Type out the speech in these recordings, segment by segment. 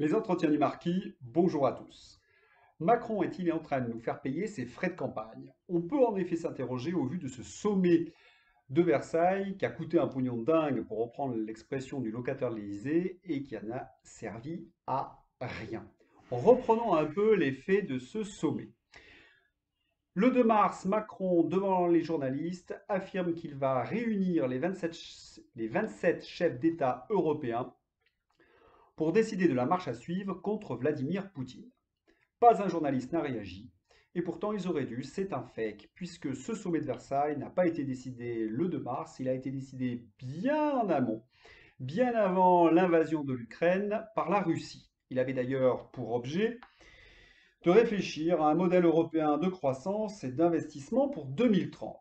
Les entretiens du marquis, bonjour à tous. Macron est-il en train de nous faire payer ses frais de campagne? On peut en effet s'interroger au vu de ce sommet de Versailles qui a coûté un pognon de dingue, pour reprendre l'expression du locataire de l'Élysée, et qui en a servi à rien. Reprenons un peu les faits de ce sommet. Le 2 mars, Macron, devant les journalistes, affirme qu'il va réunir les 27 chefs d'État européens pour décider de la marche à suivre contre Vladimir Poutine. Pas un journaliste n'a réagi, et pourtant ils auraient dû, c'est un fake, puisque ce sommet de Versailles n'a pas été décidé le 2 mars, il a été décidé bien en amont, bien avant l'invasion de l'Ukraine par la Russie. Il avait d'ailleurs pour objet de réfléchir à un modèle européen de croissance et d'investissement pour 2030.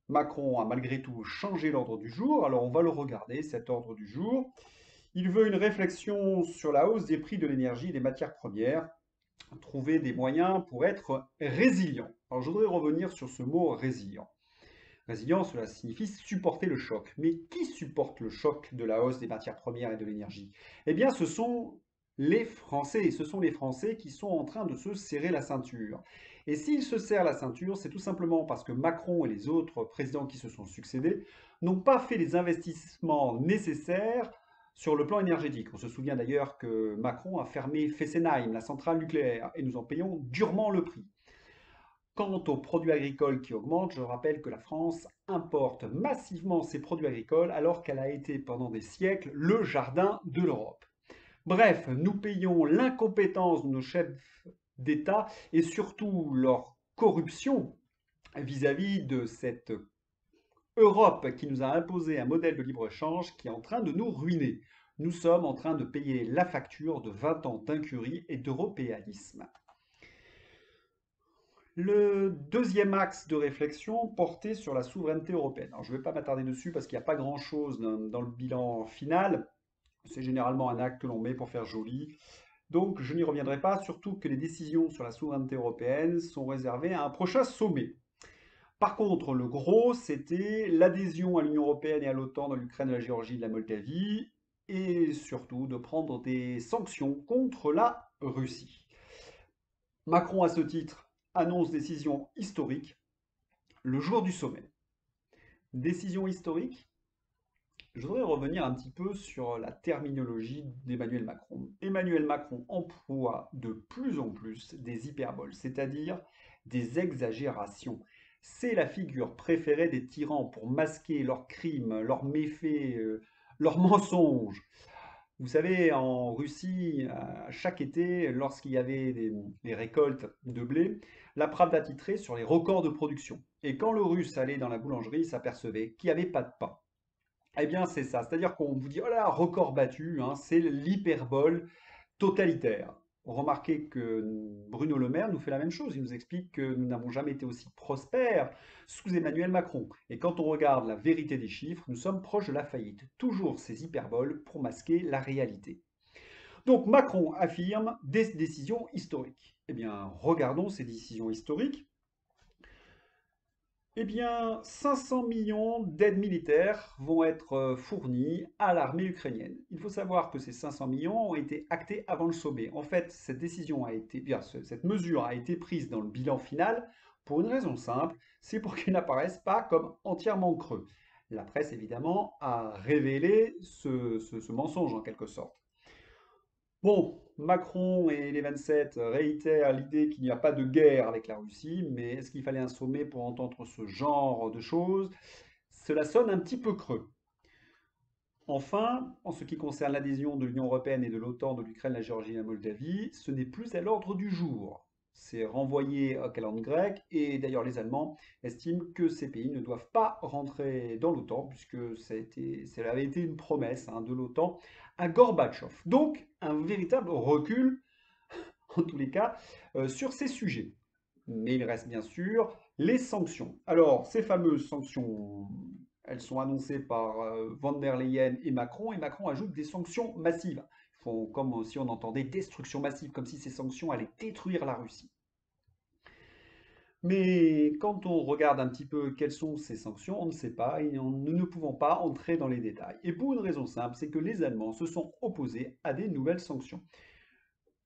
Macron a malgré tout changé l'ordre du jour, alors on va le regarder, cet ordre du jour. Il veut une réflexion sur la hausse des prix de l'énergie et des matières premières, trouver des moyens pour être résilient. Alors je voudrais revenir sur ce mot résilient. Résilient, cela signifie supporter le choc. Mais qui supporte le choc de la hausse des matières premières et de l'énergie? Eh bien, ce sont les Français. Ce sont les Français qui sont en train de se serrer la ceinture. Et s'ils se serrent la ceinture, c'est tout simplement parce que Macron et les autres présidents qui se sont succédés n'ont pas fait les investissements nécessaires sur le plan énergétique. On se souvient d'ailleurs que Macron a fermé Fessenheim, la centrale nucléaire, et nous en payons durement le prix. Quant aux produits agricoles qui augmentent, je rappelle que la France importe massivement ses produits agricoles alors qu'elle a été pendant des siècles le jardin de l'Europe. Bref, nous payons l'incompétence de nos chefs d'État et surtout leur corruption vis-à-vis de cette Europe qui nous a imposé un modèle de libre-échange qui est en train de nous ruiner. Nous sommes en train de payer la facture de 20 ans d'incurie et d'européanisme. Le deuxième axe de réflexion portait sur la souveraineté européenne. Alors, je ne vais pas m'attarder dessus parce qu'il n'y a pas grand-chose dans le bilan final. C'est généralement un acte que l'on met pour faire joli. Donc, je n'y reviendrai pas, surtout que les décisions sur la souveraineté européenne sont réservées à un prochain sommet. Par contre, le gros, c'était l'adhésion à l'Union européenne et à l'OTAN de l'Ukraine, de la Géorgie, de la Moldavie, et surtout de prendre des sanctions contre la Russie. Macron, à ce titre, annonce décision historique le jour du sommet. Décision historique. Je voudrais revenir un petit peu sur la terminologie d'Emmanuel Macron. Emmanuel Macron emploie de plus en plus des hyperboles, c'est-à-dire des exagérations. C'est la figure préférée des tyrans pour masquer leurs crimes, leurs méfaits, leurs mensonges. Vous savez, en Russie, chaque été, lorsqu'il y avait des récoltes de blé, la Pravda titrait sur les records de production. Et quand le Russe allait dans la boulangerie, il s'apercevait qu'il n'y avait pas de pain. Eh bien, c'est ça. C'est-à-dire qu'on vous dit, oh là, record battu, hein, c'est l'hyperbole totalitaire. Remarquez que Bruno Le Maire nous fait la même chose. Il nous explique que nous n'avons jamais été aussi prospères sous Emmanuel Macron. Et quand on regarde la vérité des chiffres, nous sommes proches de la faillite. Toujours ces hyperboles pour masquer la réalité. Donc Macron affirme des décisions historiques. Eh bien, regardons ces décisions historiques. Eh bien, 500 millions d'aides militaires vont être fournies à l'armée ukrainienne. Il faut savoir que ces 500 millions ont été actés avant le sommet. En fait, cette décision a été, bien, cette mesure a été prise dans le bilan final pour une raison simple, c'est pour qu'elle n'apparaisse pas comme entièrement creux. La presse, évidemment, a révélé ce mensonge en quelque sorte. Bon, Macron et les 27 réitèrent l'idée qu'il n'y a pas de guerre avec la Russie, mais est-ce qu'il fallait un sommet pour entendre ce genre de choses? Cela sonne un petit peu creux. Enfin, en ce qui concerne l'adhésion de l'Union européenne et de l'OTAN de l'Ukraine, la Géorgie et la Moldavie, ce n'est plus à l'ordre du jour. C'est renvoyé au calendrier grec et d'ailleurs les Allemands estiment que ces pays ne doivent pas rentrer dans l'OTAN puisque ça avait été une promesse de l'OTAN à Gorbatchev. Donc un véritable recul en tous les cas sur ces sujets. Mais il reste bien sûr les sanctions. Alors ces fameuses sanctions, elles sont annoncées par Van der Leyen et Macron ajoute des sanctions massives. Ils font comme si on entendait destruction massive, comme si ces sanctions allaient détruire la Russie. Mais quand on regarde un petit peu quelles sont ces sanctions, on ne sait pas et nous ne pouvons pas entrer dans les détails. Et pour une raison simple, c'est que les Allemands se sont opposés à des nouvelles sanctions.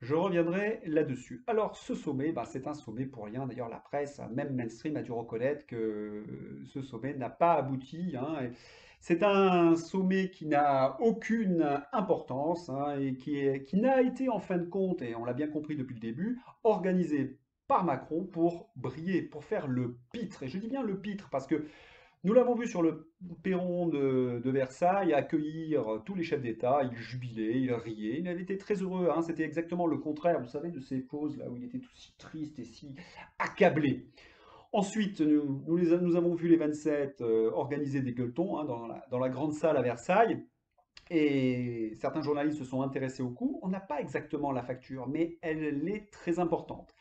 Je reviendrai là-dessus. Alors, ce sommet, bah, c'est un sommet pour rien. D'ailleurs, la presse, même mainstream, a dû reconnaître que ce sommet n'a pas abouti, hein, et c'est un sommet qui n'a aucune importance, hein, et qui n'a été en fin de compte, et on l'a bien compris depuis le début, organisé par Macron pour briller, pour faire le pitre. Et je dis bien le pitre parce que nous l'avons vu sur le perron de Versailles accueillir tous les chefs d'État, il jubilait, il riait, il avait été très heureux, hein, c'était exactement le contraire, vous savez, de ces poses là où il était tout si triste et si accablé. Ensuite, nous avons vu les 27 organiser des gueuletons, hein, dans la grande salle à Versailles, et certains journalistes se sont intéressés au coup. On n'a pas exactement la facture, mais elle est très importante.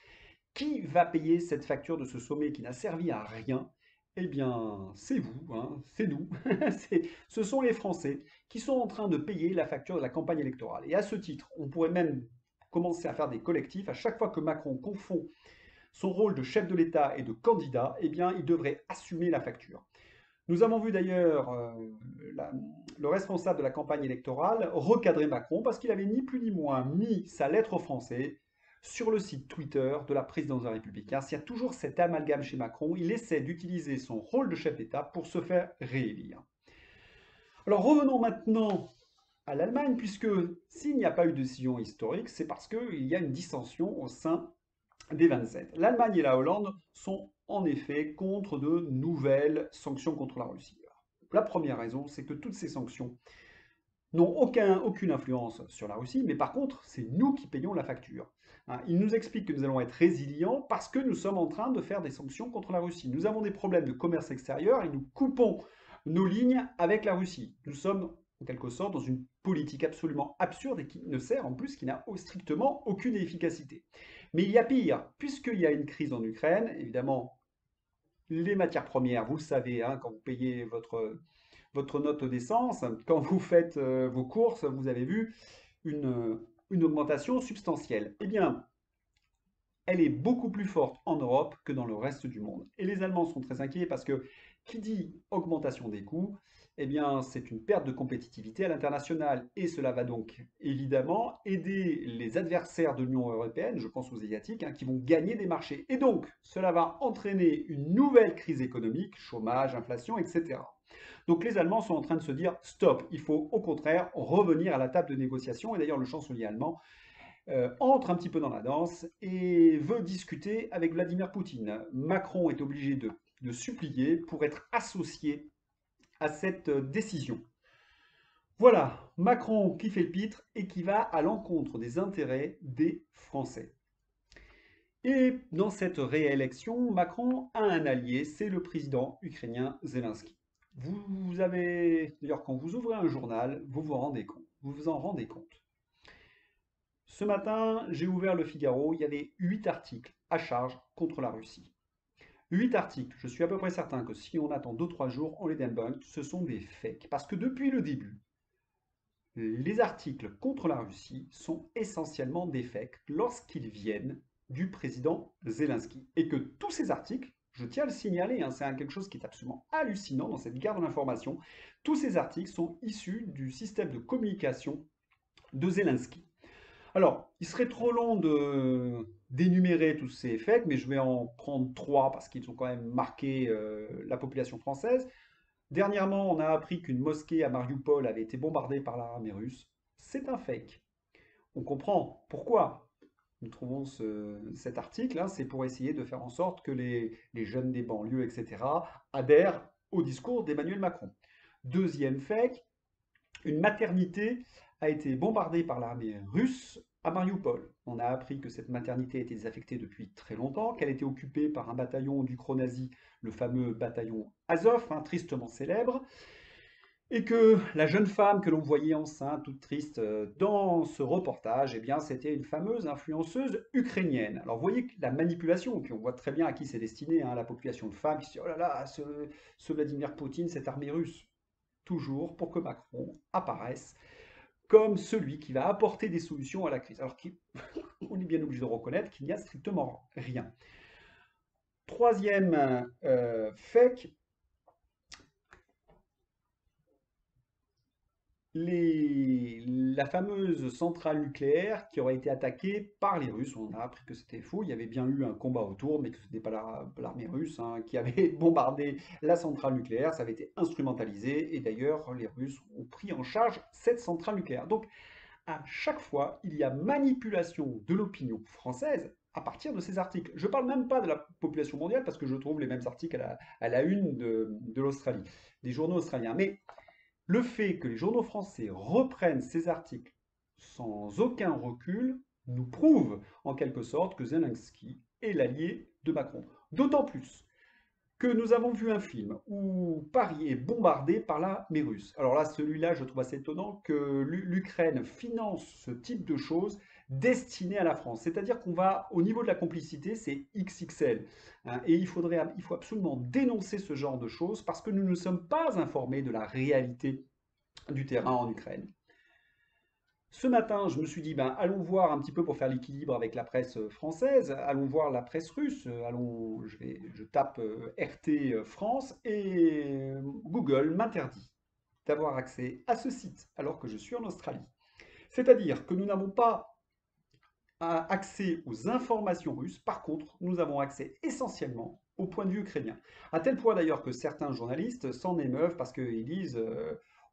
Qui va payer cette facture de ce sommet qui n'a servi à rien? Eh bien, c'est vous, hein, c'est nous. Ce sont les Français qui sont en train de payer la facture de la campagne électorale. Et à ce titre, on pourrait même commencer à faire des collectifs. À chaque fois que Macron confond son rôle de chef de l'État et de candidat, eh bien, il devrait assumer la facture. Nous avons vu d'ailleurs le responsable de la campagne électorale recadrer Macron parce qu'il avait ni plus ni moins mis sa lettre aux Français sur le site Twitter de la présidence de la République. Car s'il y a toujours cet amalgame chez Macron, il essaie d'utiliser son rôle de chef d'État pour se faire réélire. Alors revenons maintenant à l'Allemagne, puisque s'il n'y a pas eu de décision historique, c'est parce qu'il y a une dissension au sein des 27. L'Allemagne et la Hollande sont en effet contre de nouvelles sanctions contre la Russie. La première raison, c'est que toutes ces sanctions n'ont aucune influence sur la Russie, mais par contre, c'est nous qui payons la facture. Hein, il nous explique que nous allons être résilients parce que nous sommes en train de faire des sanctions contre la Russie. Nous avons des problèmes de commerce extérieur et nous coupons nos lignes avec la Russie. Nous sommes en quelque sorte dans une politique absolument absurde et qui ne sert en plus, qui n'a strictement aucune efficacité. Mais il y a pire, puisqu'il y a une crise en Ukraine, évidemment, les matières premières, vous le savez, hein, quand vous payez votre note d'essence, quand vous faites vos courses, vous avez vu une augmentation substantielle. Eh bien, elle est beaucoup plus forte en Europe que dans le reste du monde. Et les Allemands sont très inquiets parce que qui dit augmentation des coûts, eh bien, c'est une perte de compétitivité à l'international. Et cela va donc évidemment aider les adversaires de l'Union européenne, je pense aux Asiatiques, hein, qui vont gagner des marchés. Et donc, cela va entraîner une nouvelle crise économique, chômage, inflation, etc. Donc les Allemands sont en train de se dire, stop, il faut au contraire revenir à la table de négociation. Et d'ailleurs, le chancelier allemand entre un petit peu dans la danse et veut discuter avec Vladimir Poutine. Macron est obligé de supplier pour être associé à cette décision. Voilà, Macron qui fait le pitre et qui va à l'encontre des intérêts des Français. Et dans cette réélection, Macron a un allié, c'est le président ukrainien Zelensky. Vous avez, d'ailleurs, quand vous ouvrez un journal, vous vous rendez compte, vous vous en rendez compte. Ce matin, j'ai ouvert le Figaro, il y avait 8 articles à charge contre la Russie. 8 articles, je suis à peu près certain que si on attend 2-3 jours, on les débunk, ce sont des fakes. Parce que depuis le début, les articles contre la Russie sont essentiellement des fakes lorsqu'ils viennent du président Zelensky. Et que tous ces articles, je tiens à le signaler, hein, c'est quelque chose qui est absolument hallucinant dans cette guerre de l'information, tous ces articles sont issus du système de communication de Zelensky. Alors, il serait trop long d'énumérer tous ces faits, mais je vais en prendre trois parce qu'ils ont quand même marqué la population française. Dernièrement, on a appris qu'une mosquée à Mariupol avait été bombardée par l'armée russe. C'est un fake. On comprend pourquoi nous trouvons cet article, hein, c'est pour essayer de faire en sorte que les jeunes des banlieues, etc., adhèrent au discours d'Emmanuel Macron. Deuxième fake, une maternité a été bombardée par l'armée russe à Mariupol. On a appris que cette maternité était désaffectée depuis très longtemps, qu'elle était occupée par un bataillon d'ukro-nazis, le fameux bataillon Azov, hein, tristement célèbre, et que la jeune femme que l'on voyait enceinte, toute triste, dans ce reportage, eh bien, c'était une fameuse influenceuse ukrainienne. Alors, vous voyez la manipulation, puis on voit très bien à qui c'est destiné, hein, la population de femmes qui se dit, oh là là, ce Vladimir Poutine, cette armée russe. Toujours pour que Macron apparaisse comme celui qui va apporter des solutions à la crise. Alors qu'on est bien obligé de reconnaître qu'il n'y a strictement rien. Troisième fake, la fameuse centrale nucléaire qui aurait été attaquée par les Russes. On a appris que c'était faux. Il y avait bien eu un combat autour, mais que ce n'était pas l'armée russe hein, qui avait bombardé la centrale nucléaire. Ça avait été instrumentalisé et d'ailleurs, les Russes ont pris en charge cette centrale nucléaire. Donc, à chaque fois, il y a manipulation de l'opinion française à partir de ces articles. Je ne parle même pas de la population mondiale parce que je trouve les mêmes articles à la une de l'Australie, des journaux australiens. Mais le fait que les journaux français reprennent ces articles sans aucun recul nous prouve en quelque sorte que Zelensky est l'allié de Macron. D'autant plus que nous avons vu un film où Paris est bombardé par l'armée russe. Alors là, celui-là, je trouve assez étonnant que l'Ukraine finance ce type de choses destinées à la France. C'est-à-dire qu'on va, au niveau de la complicité, c'est XXL. Hein, et il faut absolument dénoncer ce genre de choses parce que nous ne sommes pas informés de la réalité du terrain en Ukraine. Ce matin, je me suis dit, ben, allons voir un petit peu pour faire l'équilibre avec la presse française, allons voir la presse russe, je tape RT France et Google m'interdit d'avoir accès à ce site alors que je suis en Australie. C'est-à-dire que nous n'avons pas accès aux informations russes, par contre, nous avons accès essentiellement au point de vue ukrainien. À tel point d'ailleurs que certains journalistes s'en émeuvent parce qu'ils disent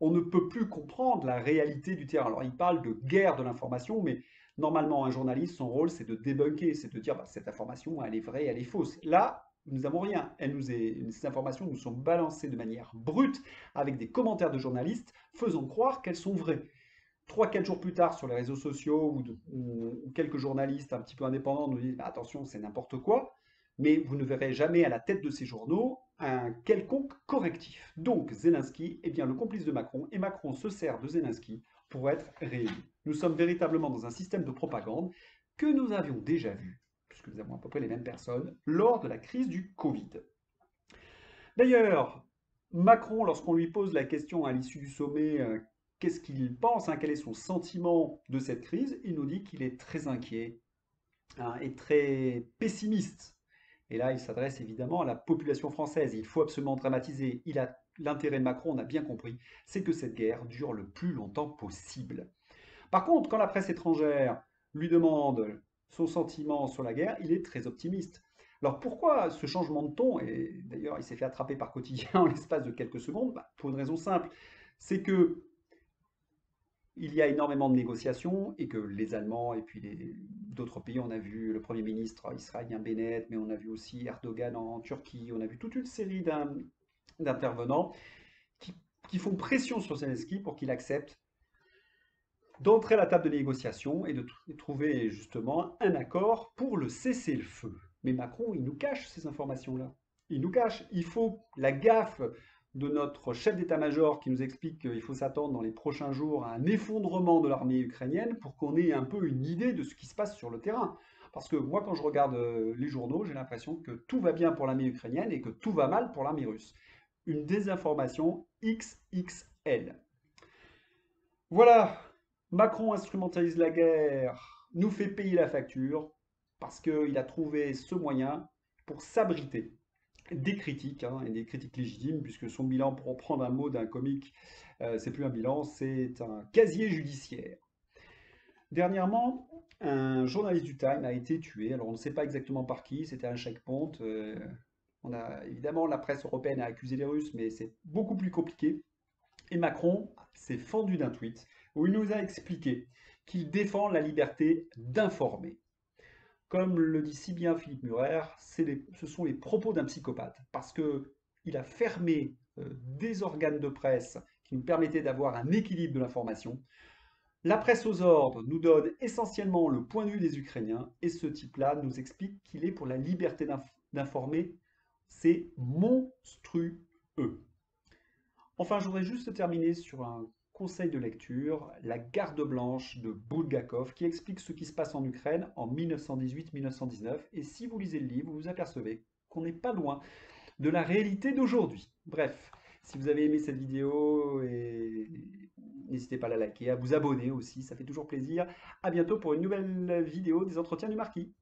on ne peut plus comprendre la réalité du terrain. Alors ils parlent de guerre de l'information, mais normalement un journaliste, son rôle c'est de débunker, c'est de dire bah, cette information elle est vraie, elle est fausse. Là, nous n'avons rien. Ces informations nous sont balancées de manière brute avec des commentaires de journalistes faisant croire qu'elles sont vraies. 3-4 jours plus tard, sur les réseaux sociaux, ou quelques journalistes un petit peu indépendants nous disent bah, attention, c'est n'importe quoi, mais vous ne verrez jamais à la tête de ces journaux un quelconque correctif. Donc Zelensky est bien le complice de Macron, et Macron se sert de Zelensky pour être réélu. Nous sommes véritablement dans un système de propagande que nous avions déjà vu, puisque nous avons à peu près les mêmes personnes, lors de la crise du Covid. D'ailleurs, Macron, lorsqu'on lui pose la question à l'issue du sommet, qu'est-ce qu'il pense, hein, quel est son sentiment de cette crise, il nous dit qu'il est très inquiet hein, et très pessimiste. Et là, il s'adresse évidemment à la population française. Il faut absolument dramatiser. L'intérêt de Macron, on a bien compris, c'est que cette guerre dure le plus longtemps possible. Par contre, quand la presse étrangère lui demande son sentiment sur la guerre, il est très optimiste. Alors pourquoi ce changement de ton? Et d'ailleurs, il s'est fait attraper par Quotidien en l'espace de quelques secondes. Bah, pour une raison simple, c'est que il y a énormément de négociations et que les Allemands et puis d'autres pays, on a vu le Premier ministre israélien Bennett, mais on a vu aussi Erdogan en Turquie, on a vu toute une série d'intervenants qui, qui font pression sur Zelensky pour qu'il accepte d'entrer à la table de négociation et de trouver justement un accord pour le cessez-le-feu. Mais Macron, il nous cache ces informations-là. Il nous cache. Il faut la gaffe de notre chef d'état-major qui nous explique qu'il faut s'attendre dans les prochains jours à un effondrement de l'armée ukrainienne pour qu'on ait un peu une idée de ce qui se passe sur le terrain. Parce que moi, quand je regarde les journaux, j'ai l'impression que tout va bien pour l'armée ukrainienne et que tout va mal pour l'armée russe. Une désinformation XXL. Voilà, Macron instrumentalise la guerre, nous fait payer la facture, parce qu'il a trouvé ce moyen pour s'abriter des critiques, hein, et des critiques légitimes, puisque son bilan, pour reprendre un mot d'un comique, c'est plus un bilan, c'est un casier judiciaire. Dernièrement, un journaliste du Time a été tué, alors on ne sait pas exactement par qui, c'était un checkpoint. Évidemment, la presse européenne a accusé les Russes, mais c'est beaucoup plus compliqué. Et Macron s'est fendu d'un tweet où il nous a expliqué qu'il défend la liberté d'informer. Comme le dit si bien Philippe Murer, ce sont les propos d'un psychopathe, parce qu'il a fermé des organes de presse qui nous permettaient d'avoir un équilibre de l'information. La presse aux ordres nous donne essentiellement le point de vue des Ukrainiens, et ce type-là nous explique qu'il est pour la liberté d'informer. C'est monstrueux. Enfin, je voudrais juste terminer sur un conseil de lecture, La Garde blanche de Bulgakov, qui explique ce qui se passe en Ukraine en 1918-1919. Et si vous lisez le livre, vous vous apercevez qu'on n'est pas loin de la réalité d'aujourd'hui. Bref, si vous avez aimé cette vidéo, n'hésitez pas à la liker, à vous abonner aussi, ça fait toujours plaisir. À bientôt pour une nouvelle vidéo des Entretiens du Marquis.